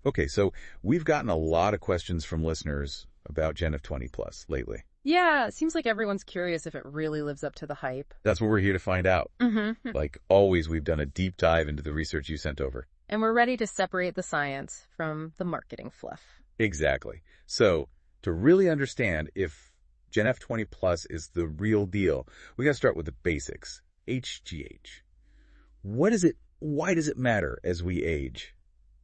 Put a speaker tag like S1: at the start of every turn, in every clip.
S1: Okay, so we've gotten a lot of questions from listeners about GenF20 Plus lately.
S2: Yeah, it seems like everyone's curious if it really lives up to the hype.
S1: That's what we're here to find out.
S2: Mm-hmm.
S1: Like always, we've done a deep dive into the research you sent over.
S2: And we're ready to separate the science from the marketing fluff.
S1: Exactly. So, to really understand if GenF20 Plus is the real deal, we got to start with the basics. HGH. What is it? Why does it matter as we age?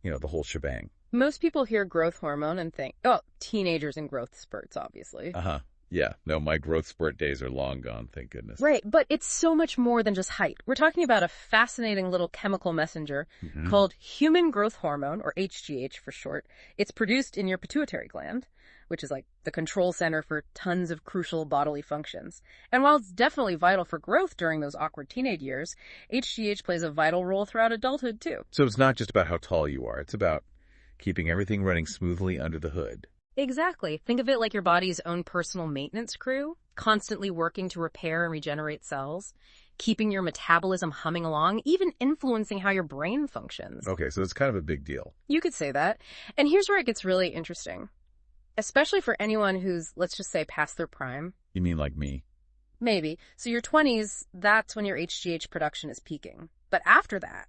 S1: You know, the whole shebang.
S2: Most people hear growth hormone and think, oh, teenagers and growth spurts, obviously.
S1: Uh-huh. Yeah. No, my growth spurt days are long gone, thank goodness.
S2: Right, but it's so much more than just height. We're talking about a fascinating little chemical messenger called human growth hormone, or HGH for short. It's produced in your pituitary gland, which is like the control center for tons of crucial bodily functions. And while it's definitely vital for growth during those awkward teenage years, HGH plays a vital role throughout adulthood too.
S1: So it's not just about how tall you are. It's about keeping everything running smoothly under the hood.
S2: Exactly. Think of it like your body's own personal maintenance crew, constantly working to repair and regenerate cells, keeping your metabolism humming along, even influencing how your brain functions.
S1: Okay, so it's kind of a big deal.
S2: You could say that. And here's where it gets really interesting, especially for anyone who's, let's just say, past their prime.
S1: You mean like me?
S2: Maybe. So your 20s, that's when your HGH production is peaking. But after that,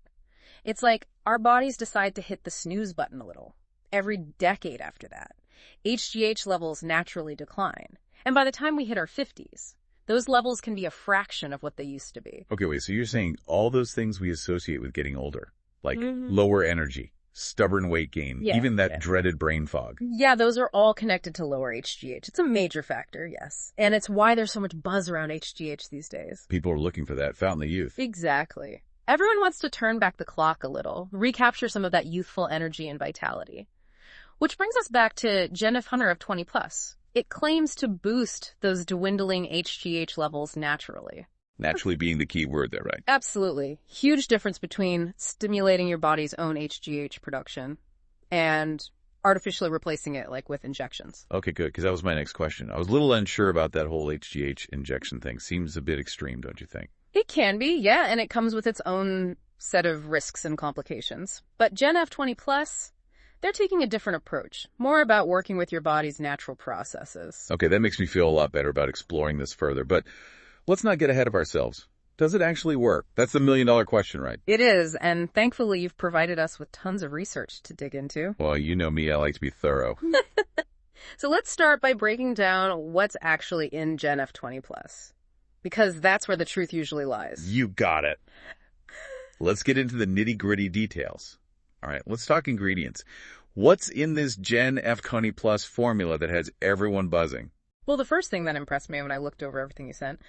S2: it's like our bodies decide to hit the snooze button a little. Every decade after that, HGH levels naturally decline. And by the time we hit our 50s, those levels can be a fraction of what they used to be.
S1: Okay, wait, so you're saying all those things we associate with getting older, like lower energy, stubborn weight gain, even that dreaded brain fog.
S2: Yeah, those are all connected to lower HGH. It's a major factor, yes. And it's why there's so much buzz around HGH these days.
S1: People are looking for that fountain of youth.
S2: Exactly. Everyone wants to turn back the clock a little, recapture some of that youthful energy and vitality. Which brings us back to GenF20 Plus. It claims to boost those dwindling HGH levels naturally.
S1: Naturally being the key word there, right?
S2: Absolutely. Huge difference between stimulating your body's own HGH production and artificially replacing it, like with injections.
S1: Okay, good, because that was my next question. I was a little unsure about that whole HGH injection thing. Seems a bit extreme, don't you think?
S2: It can be, yeah, and it comes with its own set of risks and complications. But GenF20 Plus, they're taking a different approach, more about working with your body's natural processes.
S1: Okay, that makes me feel a lot better about exploring this further, but let's not get ahead of ourselves. Does it actually work? That's the million-dollar question, right?
S2: It is, and thankfully you've provided us with tons of research to dig into.
S1: Well, you know me, I like to be thorough.
S2: So let's start by breaking down what's actually in GenF20 Plus, because that's where the truth usually lies.
S1: You got it. Let's get into the nitty-gritty details. All right, let's talk ingredients. What's in this GenF20 Plus formula that has everyone buzzing?
S2: Well, the first thing that impressed me when I looked over everything you sent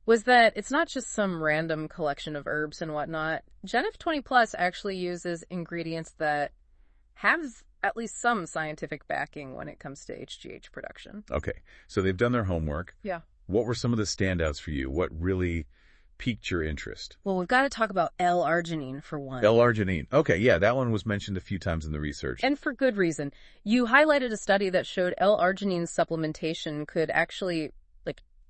S2: was that it's not just some random collection of herbs and whatnot. GenF20 Plus actually uses ingredients that have at least some scientific backing when it comes to HGH production.
S1: Okay, so they've done their homework.
S2: Yeah.
S1: What were some of the standouts for you? What really piqued your interest?
S2: Well, we've got to talk about L-arginine for one.
S1: L-arginine. Okay, yeah, that one was mentioned a few times in the research.
S2: And for good reason. You highlighted a study that showed L-arginine supplementation could actually,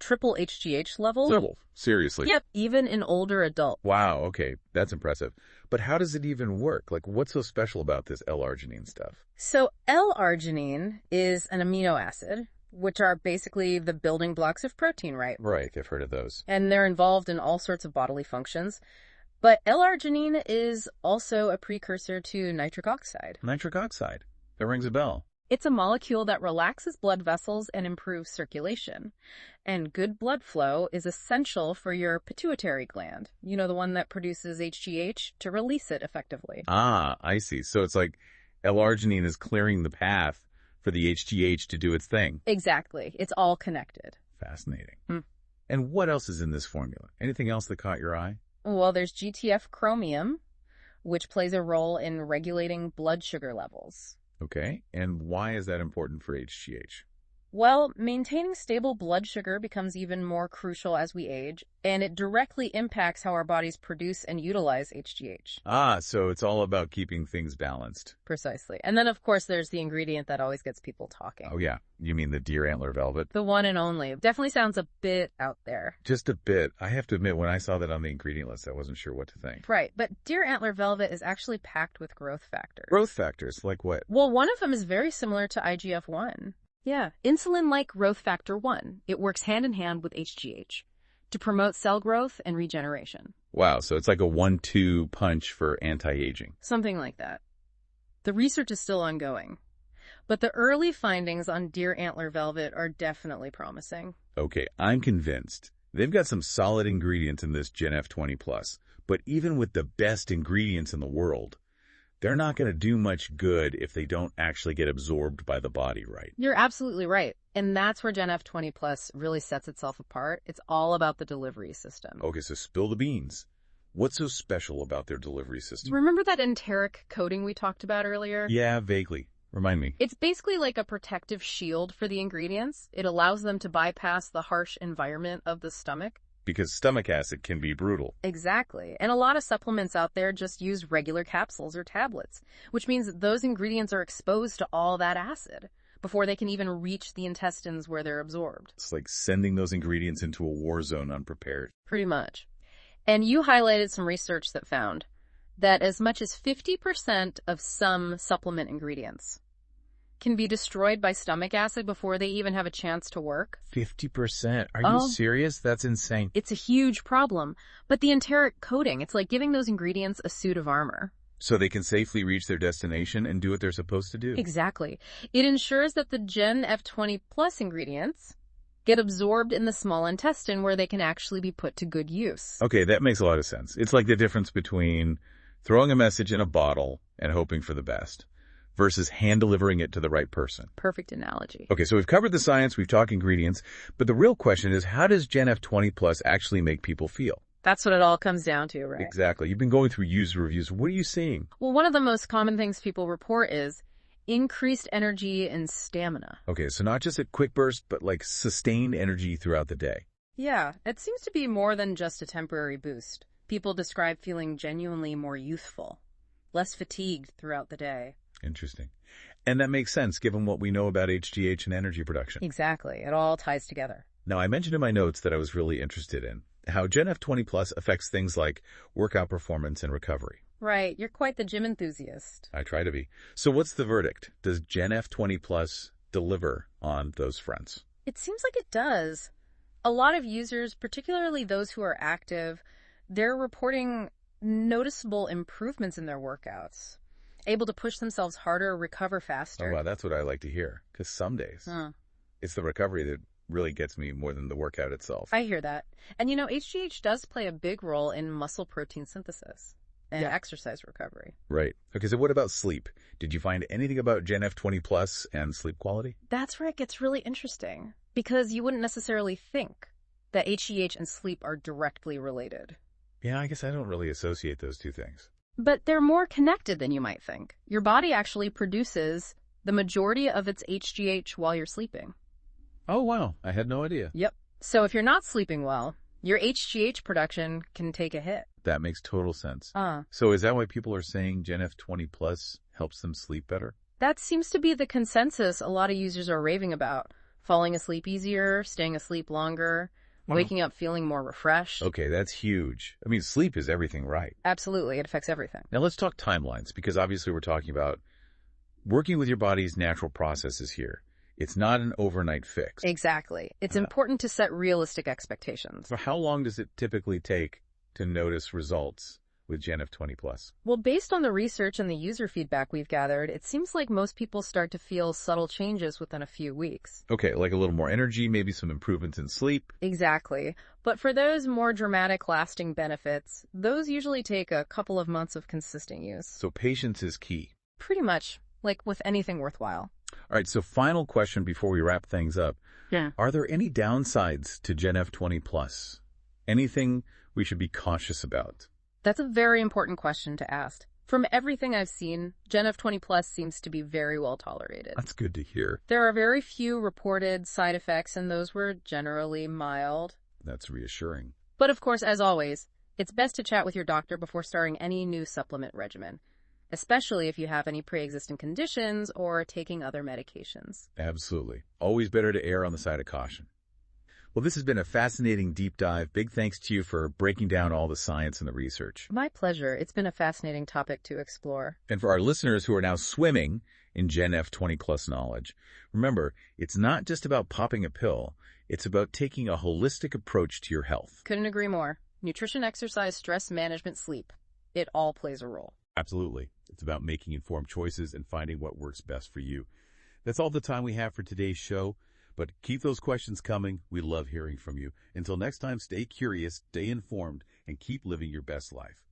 S2: triple HGH levels.
S1: Triple? Seriously?
S2: Yep, even in older adults.
S1: Wow, okay, that's impressive. But how does it even work? What's so special about this L-arginine stuff?
S2: So L-arginine is an amino acid, which are basically the building blocks of protein, right?
S1: Right, I've heard of those.
S2: And they're involved in all sorts of bodily functions. But L-arginine is also a precursor to nitric oxide.
S1: Nitric oxide. That rings a bell.
S2: It's a molecule that relaxes blood vessels and improves circulation. And good blood flow is essential for your pituitary gland. You know, the one that produces HGH, to release it effectively.
S1: Ah, I see. So it's like L-arginine is clearing the path for the HGH to do its thing.
S2: Exactly. It's all connected.
S1: Fascinating. And what else is in this formula? Anything else that caught your eye?
S2: Well, there's GTF chromium, which plays a role in regulating blood sugar levels.
S1: Okay. And why is that important for HGH?
S2: Well, maintaining stable blood sugar becomes even more crucial as we age, and it directly impacts how our bodies produce and utilize HGH.
S1: Ah, so it's all about keeping things balanced.
S2: Precisely. And then, of course, there's the ingredient that always gets people talking.
S1: Oh, yeah. You mean the deer antler velvet?
S2: The one and only. Definitely sounds a bit out there.
S1: Just a bit. I have to admit, when I saw that on the ingredient list, I wasn't sure what to think.
S2: Right, but deer antler velvet is actually packed with growth factors.
S1: Growth factors? Like what?
S2: Well, one of them is very similar to IGF-1. Yeah, insulin-like growth factor 1. It works hand in hand with HGH to promote cell growth and regeneration.
S1: Wow, so it's like a 1-2 punch for anti-aging.
S2: Something like that. The research is still ongoing, but the early findings on deer antler velvet are definitely promising.
S1: Okay, I'm convinced. They've got some solid ingredients in this GenF20 Plus, but even with the best ingredients in the world, they're not going to do much good if they don't actually get absorbed by the body, right?
S2: You're absolutely right. And that's where GenF20 Plus really sets itself apart. It's all about the delivery system.
S1: Okay, so spill the beans. What's so special about their delivery system?
S2: Remember that enteric coating we talked about earlier?
S1: Yeah, vaguely. Remind me.
S2: It's basically like a protective shield for the ingredients. It allows them to bypass the harsh environment of the stomach.
S1: Because stomach acid can be brutal.
S2: Exactly. And a lot of supplements out there just use regular capsules or tablets, which means that those ingredients are exposed to all that acid before they can even reach the intestines where they're absorbed.
S1: It's like sending those ingredients into a war zone unprepared.
S2: Pretty much. And you highlighted some research that found that as much as 50% of some supplement ingredients can be destroyed by stomach acid before they even have a chance to work.
S1: 50%? Are you serious? That's insane.
S2: It's a huge problem. But the enteric coating, it's like giving those ingredients a suit of armor.
S1: So they can safely reach their destination and do what they're supposed to do.
S2: Exactly. It ensures that the GenF20 Plus ingredients get absorbed in the small intestine where they can actually be put to good use.
S1: Okay, that makes a lot of sense. It's like the difference between throwing a message in a bottle and hoping for the best versus hand-delivering it to the right person.
S2: Perfect analogy.
S1: Okay, so we've covered the science, we've talked ingredients, but the real question is, how does GenF20 Plus actually make people feel?
S2: That's what it all comes down to, right?
S1: Exactly. You've been going through user reviews. What are you seeing?
S2: Well, one of the most common things people report is increased energy and stamina.
S1: Okay, so not just a quick burst, but like sustained energy throughout the day.
S2: Yeah, it seems to be more than just a temporary boost. People describe feeling genuinely more youthful, less fatigued throughout the day.
S1: Interesting. And that makes sense given what we know about HGH and energy production.
S2: Exactly. It all ties together.
S1: Now, I mentioned in my notes that I was really interested in how GenF20 Plus affects things like workout performance and recovery.
S2: Right. You're quite the gym enthusiast.
S1: I try to be. So what's the verdict? Does GenF20 Plus deliver on those fronts?
S2: It seems like it does. A lot of users, particularly those who are active, they're reporting noticeable improvements in their workouts, able to push themselves harder, recover faster.
S1: Oh, wow, that's what I like to hear. Because some days, it's the recovery that really gets me more than the workout itself.
S2: I hear that. And you know, HGH does play a big role in muscle protein synthesis and exercise recovery.
S1: Right. Okay, so what about sleep? Did you find anything about GenF20 Plus and sleep quality?
S2: That's where it gets really interesting, because you wouldn't necessarily think that HGH and sleep are directly related.
S1: Yeah, I guess I don't really associate those two things.
S2: But they're more connected than you might think. Your body actually produces the majority of its HGH while you're sleeping.
S1: Oh, wow. I had no idea.
S2: Yep. So if you're not sleeping well, your HGH production can take a hit.
S1: That makes total sense. So is that why people are saying GenF20 Plus helps them sleep better?
S2: That seems to be the consensus a lot of users are raving about. Falling asleep easier, staying asleep longer, waking up feeling more refreshed.
S1: Okay, that's huge. I mean, sleep is everything, right?
S2: Absolutely. It affects everything.
S1: Now let's talk timelines, because obviously we're talking about working with your body's natural processes here. It's not an overnight fix.
S2: Exactly. It's important to set realistic expectations.
S1: So how long does it typically take to notice results with GenF20 Plus?
S2: Well, based on the research and the user feedback we've gathered, it seems like most people start to feel subtle changes within a few weeks.
S1: Okay, like a little more energy, maybe some improvements in sleep.
S2: Exactly. But for those more dramatic, lasting benefits, those usually take a couple of months of consistent use.
S1: So patience is key.
S2: Pretty much, like with anything worthwhile.
S1: All right, so final question before we wrap things up.
S2: Yeah.
S1: Are there any downsides to GenF20 Plus? Anything we should be cautious about?
S2: That's a very important question to ask. From everything I've seen, GenF20 Plus seems to be very well tolerated.
S1: That's good to hear.
S2: There are very few reported side effects, and those were generally mild.
S1: That's reassuring.
S2: But of course, as always, it's best to chat with your doctor before starting any new supplement regimen, especially if you have any pre-existing conditions or are taking other medications.
S1: Absolutely. Always better to err on the side of caution. Well, this has been a fascinating deep dive. Big thanks to you for breaking down all the science and the research.
S2: My pleasure. It's been a fascinating topic to explore.
S1: And for our listeners who are now swimming in GenF20 Plus knowledge, remember, it's not just about popping a pill. It's about taking a holistic approach to your health.
S2: Couldn't agree more. Nutrition, exercise, stress management, sleep. It all plays a role.
S1: Absolutely. It's about making informed choices and finding what works best for you. That's all the time we have for today's show. But keep those questions coming. We love hearing from you. Until next time, stay curious, stay informed, and keep living your best life.